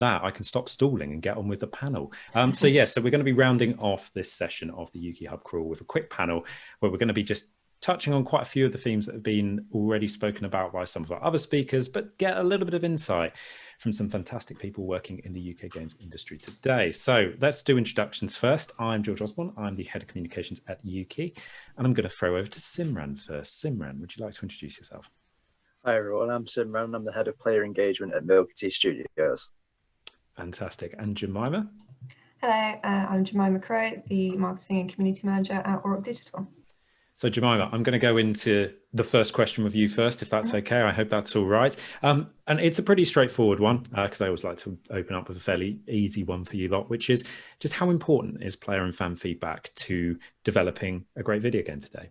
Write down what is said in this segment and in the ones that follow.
that, I can stop stalling and get on with the panel. So we're going to be rounding off this session of the Ukie Hub Crawl with a quick panel where we're going to be just touching on quite a few of the themes that have been already spoken about by some of our other speakers, but get a little bit of insight from some fantastic people working in the UK games industry today. So let's do introductions first. I'm George Osborn. I'm the head of communications at Ukie, and I'm going to throw over to Simran first. Simran, would you like to introduce yourself? Hi everyone, I'm Simran. I'm the head of player engagement at Milky Studios. Fantastic. And Jemima? Hello, I'm Jemima Crow, the marketing and community manager at Auroch Digital. So Jemima, I'm going to go into the first question with you first, if that's okay. I hope that's all right. And it's a pretty straightforward one, because I always like to open up with a fairly easy one for you lot, which is just how important is player and fan feedback to developing a great video game today?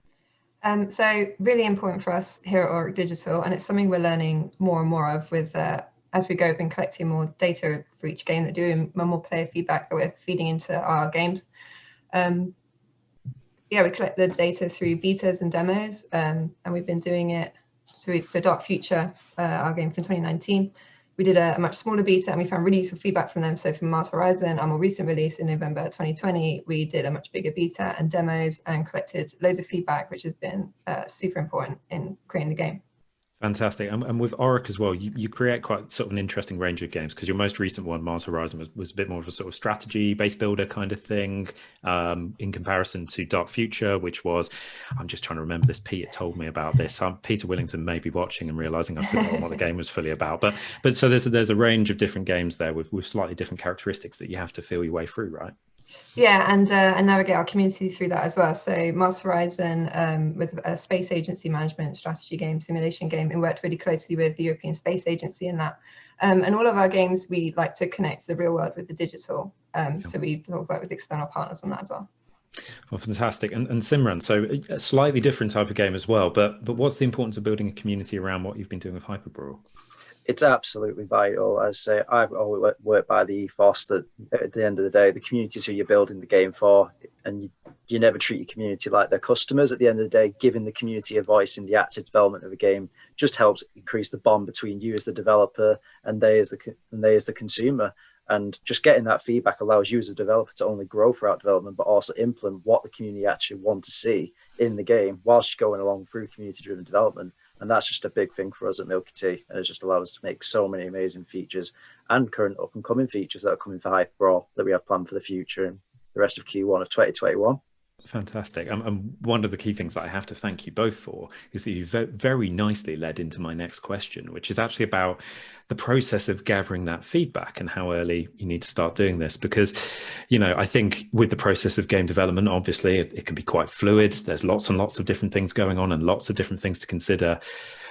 So really important for us here at Auroch Digital, and it's something we're learning more and more of with as we go, we've been collecting more data for each game that do, and more player feedback that we're feeding into our games. We collect the data through betas and demos, and we've been doing it for Dark Future, our game from 2019. We did a much smaller beta and we found really useful feedback from them. So from Mars Horizon, our more recent release in November 2020, we did a much bigger beta and demos and collected loads of feedback, which has been super important in creating the game. Fantastic. And with Auroch as well, you create quite sort of an interesting range of games, because your most recent one, Mars Horizon, was a bit more of a sort of strategy base builder kind of thing, in comparison to Dark Future, which was, I'm just trying to remember this, Peter told me about this. Peter Willington may be watching and realizing I've forgotten what the game was fully about. But so there's a range of different games there with slightly different characteristics that you have to feel your way through, right? Yeah, and navigate our community through that as well. So Mars Horizon was a space agency management strategy game, simulation game, and worked really closely with the European Space Agency in that. And all of our games, we like to connect the real world with the digital. So we work with external partners on that as well. Well, fantastic. And Simran, so a slightly different type of game as well, but what's the importance of building a community around what you've been doing with Hyperbrawl? It's absolutely vital. As I say, I've always worked by the ethos that at the end of the day, the community is who you're building the game for, and you never treat your community like their customers. At the end of the day, giving the community a voice in the active development of a game just helps increase the bond between you as the developer and they as the consumer. And just getting that feedback allows you as a developer to only grow throughout development, but also implement what the community actually want to see in the game whilst you're going along through community-driven development. And that's just a big thing for us at Milky Tea. And it's just allowed us to make so many amazing features and current up and coming features that are coming for Hyperbrawl that we have planned for the future and the rest of Q1 of 2021. Fantastic. And one of the key things that I have to thank you both for is that you very nicely led into my next question, which is actually about the process of gathering that feedback and how early you need to start doing this. Because, I think with the process of game development, obviously it can be quite fluid. There's lots and lots of different things going on and lots of different things to consider.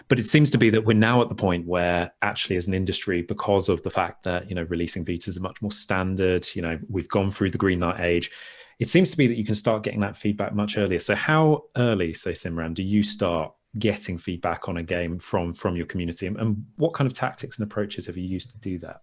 But it seems to be that we're now at the point where actually as an industry, because of the fact that, releasing betas are much more standard, we've gone through the green light age, it seems to be that you can start getting that feedback much earlier. So how early, say Simran, do you start getting feedback on a game from your community? And what kind of tactics and approaches have you used to do that?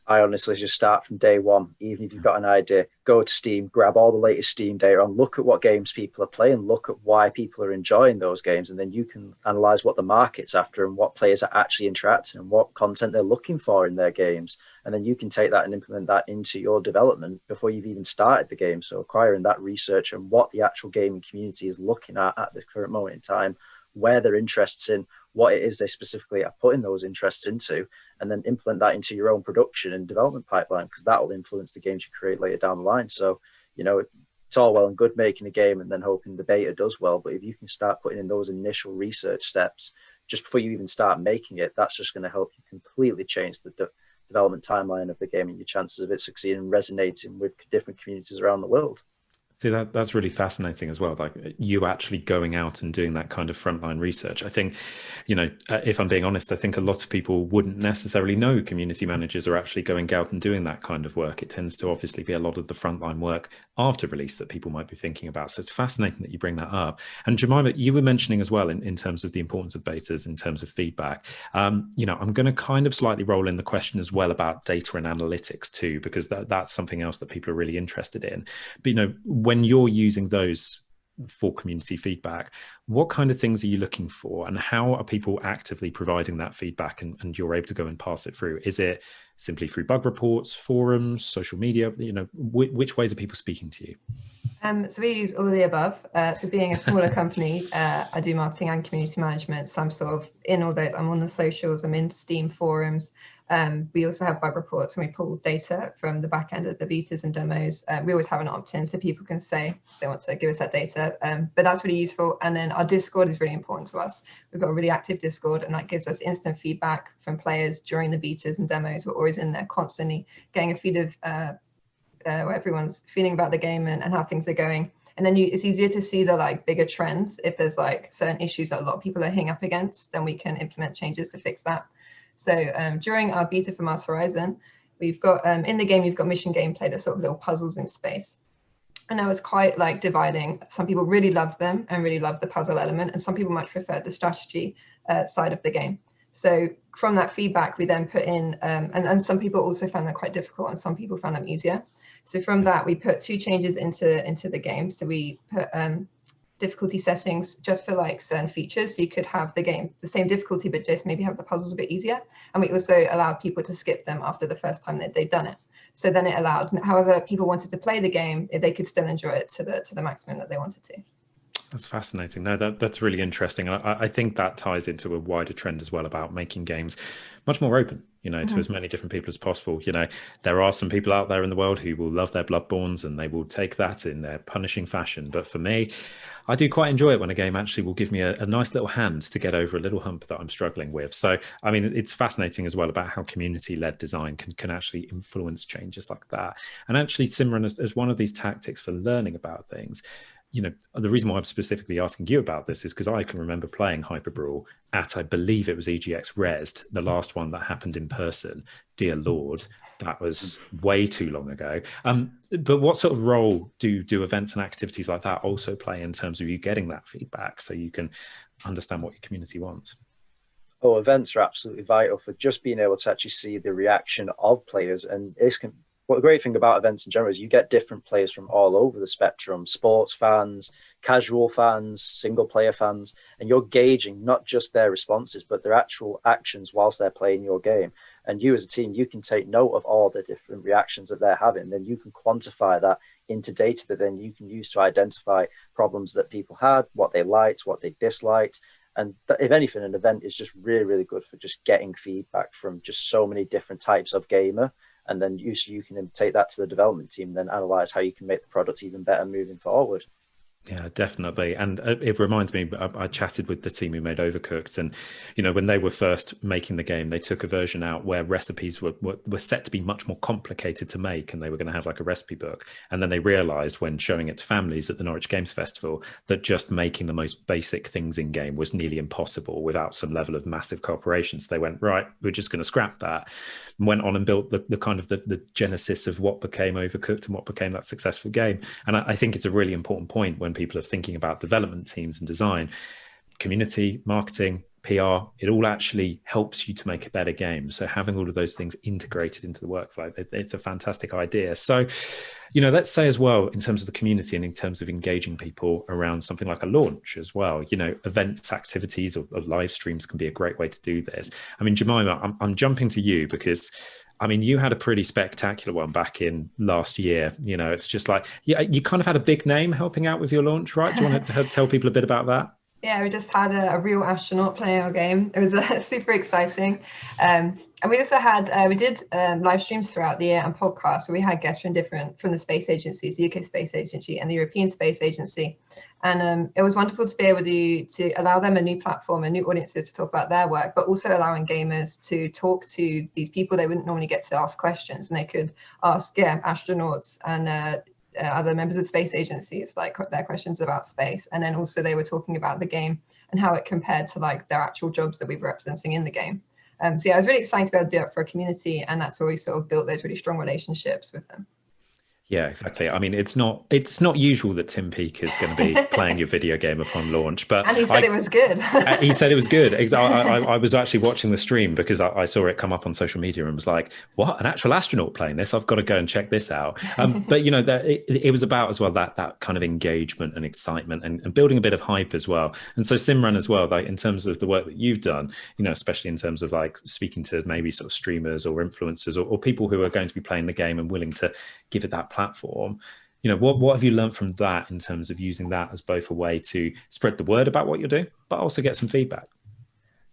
I honestly just start from day one. Even if you've got an idea, go to Steam, grab all the latest Steam data and look at what games people are playing, look at why people are enjoying those games, and then you can analyze what the market's after and what players are actually interacting and what content they're looking for in their games. And then you can take that and implement that into your development before you've even started the game. So acquiring that research and what the actual gaming community is looking at the current moment in time, where their interests in, what it is they specifically are putting those interests into, and then implement that into your own production and development pipeline, because that will influence the games you create later down the line. So, it's all well and good making a game and then hoping the beta does well, but if you can start putting in those initial research steps just before you even start making it, that's just going to help you completely change the development timeline of the game and your chances of it succeeding and resonating with different communities around the world. See, that's really fascinating as well. Like you actually going out and doing that kind of frontline research. I think, if I'm being honest, I think a lot of people wouldn't necessarily know community managers are actually going out and doing that kind of work. It tends to obviously be a lot of the frontline work after release that people might be thinking about. So it's fascinating that you bring that up. And Jemima, you were mentioning as well in terms of the importance of betas, in terms of feedback. I'm going to kind of slightly roll in the question as well about data and analytics too, because that's something else that people are really interested in. But, when you're using those for community feedback. What kind of things are you looking for, and how are people actively providing that feedback, and you're able to go and pass it through? Is it simply through bug reports, forums, social media? Which ways are people speaking to you? So we use all of the above. So being a smaller company, I do marketing and community management. So I'm sort of in all those. I'm on the socials, I'm in Steam forums. We also have bug reports, and we pull data from the back end of the betas and demos. We always have an opt-in so people can say if they want to give us that data, but that's really useful. And then our Discord is really important to us. We've got a really active Discord, and that gives us instant feedback from players during the betas and demos. We're always in there constantly getting a feed of where everyone's feeling about the game and how things are going. And then it's easier to see the like bigger trends. If there's like certain issues that a lot of people are hitting up against, then we can implement changes to fix that. So during our beta for Mars Horizon, we've got in the game, you've got mission gameplay, that's sort of little puzzles in space. And that was quite like dividing. Some people really loved them and really loved the puzzle element, and some people much preferred the strategy side of the game. So from that feedback, we then put in, and some people also found that quite difficult, and some people found them easier. So from that, we put 2 changes into the game. So we put difficulty settings just for like certain features. So you could have the game the same difficulty, but just maybe have the puzzles a bit easier. And we also allowed people to skip them after the first time that they'd done it. So then it allowed, however people wanted to play the game, they could still enjoy it to the maximum that they wanted to. That's fascinating. No, that's really interesting. And I think that ties into a wider trend as well about making games much more open, to as many different people as possible. There are some people out there in the world who will love their Bloodborns, and they will take that in their punishing fashion. But for me, I do quite enjoy it when a game actually will give me a nice little hand to get over a little hump that I'm struggling with. So, I mean, it's fascinating as well about how community-led design can actually influence changes like that. And actually, Simran, as one of these tactics for learning about things, the reason why I'm specifically asking you about this is because I can remember playing Hyperbrawl at, I believe it was EGX Rezzed, the last one that happened in person. Dear Lord, that was way too long ago. But what sort of role do events and activities like that also play in terms of you getting that feedback so you can understand what your community wants? Oh, events are absolutely vital for just being able to actually see the reaction of players. And what the great thing about events in general is you get different players from all over the spectrum: sports fans, casual fans, single player fans, and you're gauging not just their responses, but their actual actions whilst they're playing your game. And you as a team, you can take note of all the different reactions that they're having. Then you can quantify that into data that then you can use to identify problems that people had, what they liked, what they disliked. And if anything, an event is just really, really good for just getting feedback from just so many different types of gamer. And then you can take that to the development team, then analyze how you can make the product even better moving forward. Yeah, definitely. And it reminds me, I chatted with the team who made Overcooked, and when they were first making the game, they took a version out where recipes were set to be much more complicated to make, and they were going to have like a recipe book. And then they realized when showing it to families at the Norwich Games Festival that just making the most basic things in game was nearly impossible without some level of massive cooperation. So they went, right, we're just going to scrap that, and went on and built the kind of the genesis of what became Overcooked and what became that successful game. And I think it's a really important point when people are thinking about development teams and design, community, marketing, PR, it all actually helps you to make a better game. So having all of those things integrated into the workflow, it's a fantastic idea. So, let's say as well, in terms of the community and in terms of engaging people around something like a launch as well, events, activities, or live streams can be a great way to do this. I mean, Jemima, I'm jumping to you because you had a pretty spectacular one back in last year. It's just like, you kind of had a big name helping out with your launch, right? Do you want to tell people a bit about that? Yeah, we just had a real astronaut playing our game. It was super exciting. And we also had, we did live streams throughout the year and podcasts where we had guests from the space agencies, the UK Space Agency and the European Space Agency. And it was wonderful to be able to allow them a new platform and new audiences to talk about their work, but also allowing gamers to talk to these people they wouldn't normally get to ask questions. And they could ask, astronauts and other members of space agencies, like their questions about space. And then also they were talking about the game and how it compared to like their actual jobs that we were representing in the game. So yeah, I was really excited to be able to do it for a community, and that's where we sort of built those really strong relationships with them. Yeah, exactly. I mean, it's not usual that Tim Peake is going to be playing your video game upon launch, but And he said it was good. he said it was good. I was actually watching the stream because I saw it come up on social media and was like, "What? An actual astronaut playing this? I've got to go and check this out." But you know, it was about as well that kind of engagement and excitement and building a bit of hype as well. And so Simran as well, like in terms of the work that you've done, you know, especially in terms of like speaking to maybe sort of streamers or influencers or people who are going to be playing the game and willing to give it that platform. You know, what have you learned from that in terms of using that as both a way to spread the word about what you're doing, but also get some feedback?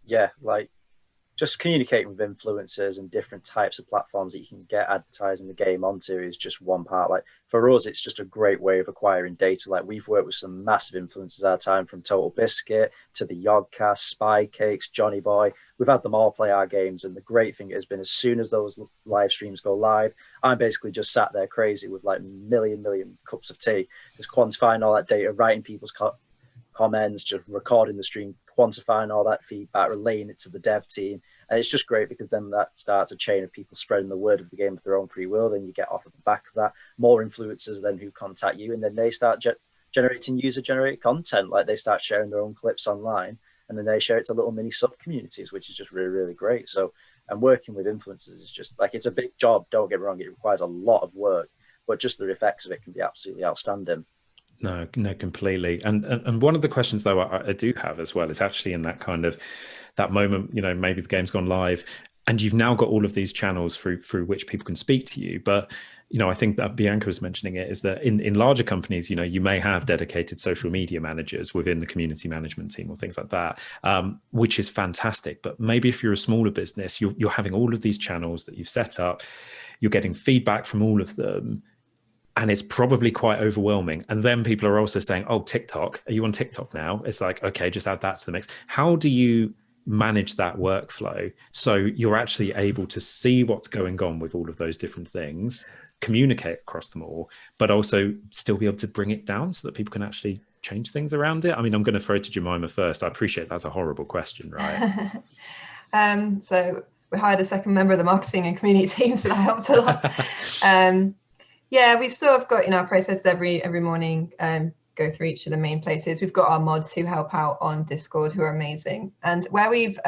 Yeah, like just communicating with influencers and different types of platforms that you can get advertising the game onto is just one part. Like for us, it's just a great way of acquiring data. Like we've worked with some massive influencers our time, from Total Biscuit to the Yogcast, Spy Cakes, Johnny Boy. We've had them all play our games, and the great thing has been as soon as those live streams go live, I'm basically just sat there crazy with like million cups of tea, just quantifying all that data, writing people's comments, just recording the stream, quantifying all that feedback, relaying it to the dev team. And it's just great because then that starts a chain of people spreading the word of the game of their own free will. Then you get off of the back of that more influencers then who contact you, and then they start generating user-generated content. Like they start sharing their own clips online, and then they share it to little mini sub-communities, which is just really great. So, and working with influencers is just like, it's a big job. Don't get me wrong, it requires a lot of work, but just the effects of it can be absolutely outstanding. No, completely. And one of the questions though I do have as well is actually in that kind of that moment, you know, maybe the game's gone live and you've now got all of these channels through which people can speak to you. But, you know, I think that Bianca was mentioning it is that in larger companies, you know, you may have dedicated social media managers within the community management team or things like that, which is fantastic. But maybe if you're a smaller business, you're having all of these channels that you've set up, you're getting feedback from all of them, and it's probably quite overwhelming. And then people are also saying, oh, TikTok, are you on TikTok now? It's like, okay, just add that to the mix. How do you manage that workflow so you're actually able to see what's going on with all of those different things, communicate across them all, but also still be able to bring it down so that people can actually change things around it? I mean, I'm going to throw it to Jemima first. I appreciate that's a horrible question, right? So we hired a second member of the marketing and community team, so that helped a lot. Yeah, we've sort of got in our process every morning, go through each of the main places. We've got our mods who help out on Discord, who are amazing. And where we've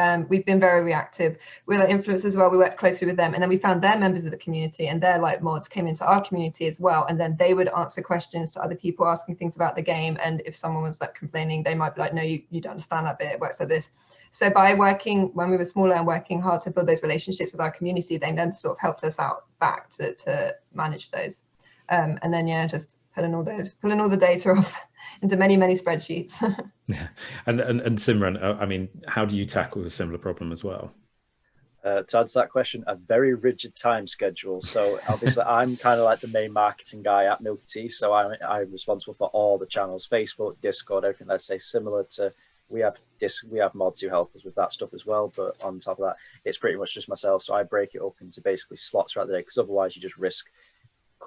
been very reactive with our influencers as well, we work closely with them, and then we found their members of the community, and their like mods came into our community as well. And then they would answer questions to other people asking things about the game. And if someone was like complaining, they might be like, no, you don't understand that bit, it works like this. So by working when we were smaller and working hard to build those relationships with our community, they then sort of helped us out back to manage those. And then, yeah, just pulling all the data off into many spreadsheets. Yeah. And Simran, I mean, how do you tackle a similar problem as well? To answer that question, a very rigid time schedule. So obviously I'm kind of like the main marketing guy at Milky, so I'm responsible for all the channels, Facebook, Discord, everything. Let's say similar to, we have mods who help us with that stuff as well, but on top of that, it's pretty much just myself. So I break it up into basically slots throughout the day, because otherwise you just risk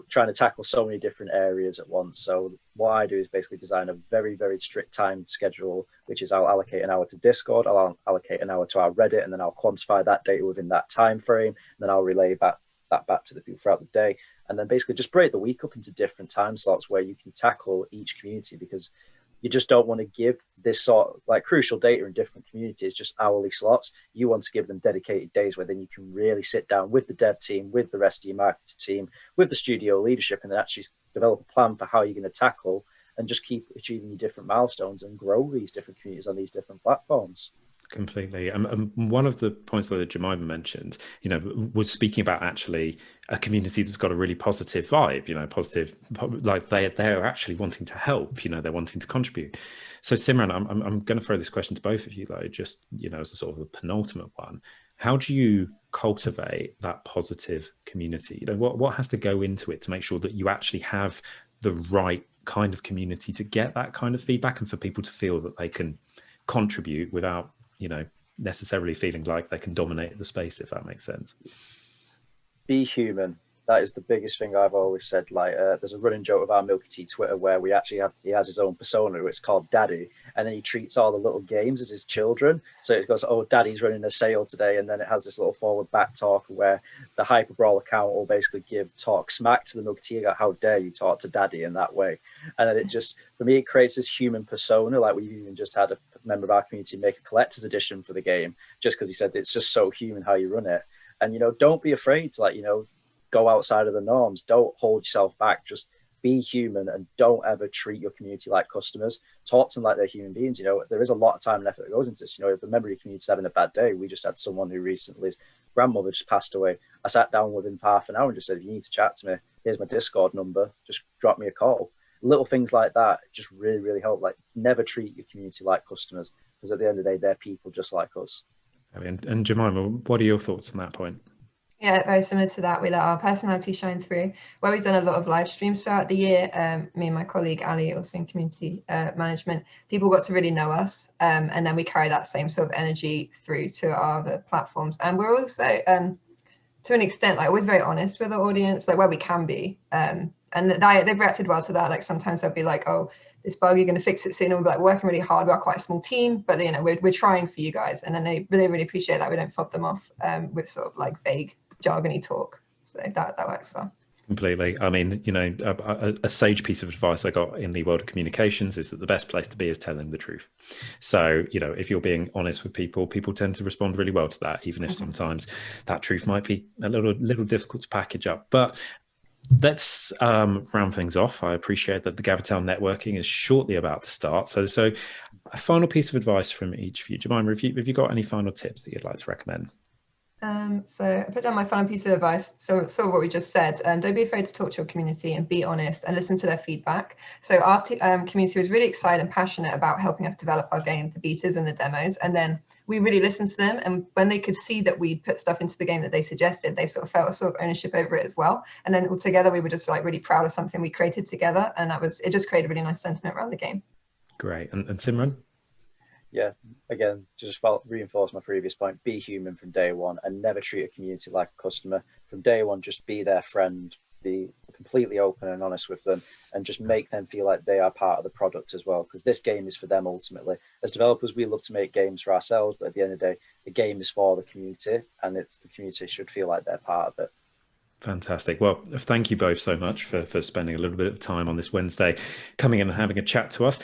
trying to tackle so many different areas at once. So what I do is basically design a very strict time schedule, which is I'll allocate an hour to Discord, I'll allocate an hour to our Reddit, and then I'll quantify that data within that time frame. And then I'll relay that back to the people throughout the day. And then basically just break the week up into different time slots where you can tackle each community, because you just don't want to give this sort of like crucial data in different communities just hourly slots. You want to give them dedicated days where then you can really sit down with the dev team, with the rest of your marketing team, with the studio leadership, and then actually develop a plan for how you're going to tackle and just keep achieving your different milestones and grow these different communities on these different platforms. Completely. One of the points that Jemima mentioned, you know, was speaking about actually a community that's got a really positive vibe, you know, positive, like they're actually wanting to help, you know, they're wanting to contribute. So Simran, I'm going to throw this question to both of you though, just, you know, as a sort of a penultimate one. How do you cultivate that positive community? You know, what has to go into it to make sure that you actually have the right kind of community to get that kind of feedback and for people to feel that they can contribute without, you know, necessarily feeling like they can dominate the space, if that makes sense? Be human. that is the biggest thing I've always said. Like, there's a running joke of our Milky Tea Twitter where he has his own persona. It's called Daddy, and then he treats all the little games as his children. So it goes, oh, Daddy's running a sale today, and then it has this little forward back talk where the Hyper Brawl account will basically talk smack to the Milky Tea about how dare you talk to Daddy in that way. And then it just, for me, it creates this human persona. Like, we've even just had a member of our community make a collector's edition for the game just because he said it's just so human how you run it. And, don't be afraid to, like, go outside of the norms. Don't hold yourself back. Just be human and don't ever treat your community like customers. Talk to them like they're human beings. There is a lot of time and effort that goes into this. If the member of your community is having a bad day, we just had someone who recently, his grandmother just passed away. I sat down with him for half an hour and just said, if you need to chat to me, here's my Discord number. Just drop me a call. Little things like that just really, really help. Like, never treat your community like customers, because at the end of the day, they're people just like us. And Jemima, what are your thoughts on that point? Yeah, very similar to that. We let our personality shine through. Where we've done a lot of live streams throughout the year, me and my colleague Ali, also in community management, people got to really know us, and then we carry that same sort of energy through to our other platforms. And we're also, to an extent, like, always very honest with our audience, like where we can be. And they've reacted well to that. Like, sometimes they'll be like, oh, this bug, you're going to fix it soon. And we're like working really hard. We are quite a small team, but we're trying for you guys. And then they really, really appreciate that we don't fob them off with sort of like vague jargony talk. So that works well. Completely. I mean, a sage piece of advice I got in the world of communications is that the best place to be is telling the truth. So, if you're being honest with people tend to respond really well to that, even if sometimes that truth might be a little difficult to package up. But let's round things off. I appreciate that the GatherTown networking is shortly about to start. So a final piece of advice from each of you. Jemima, have you got any final tips that you'd like to recommend? So I put down my final piece of advice. So sort of what we just said, don't be afraid to talk to your community and be honest and listen to their feedback. So our community was really excited and passionate about helping us develop our game, the betas and the demos. And then we really listened to them. And when they could see that we put stuff into the game that they suggested, they sort of felt a sort of ownership over it as well. And then altogether, we were just like really proud of something we created together. And it just created a really nice sentiment around the game. Great. And Simran? Yeah, again, just reinforce my previous point. Be human from day one and never treat a community like a customer. From day one, just be their friend, be completely open and honest with them, and just make them feel like they are part of the product as well, because this game is for them ultimately. As developers, we love to make games for ourselves, but at the end of the day, the game is for the community, and the community should feel like they're part of it. Fantastic. Well, thank you both so much for spending a little bit of time on this Wednesday, coming in and having a chat to us.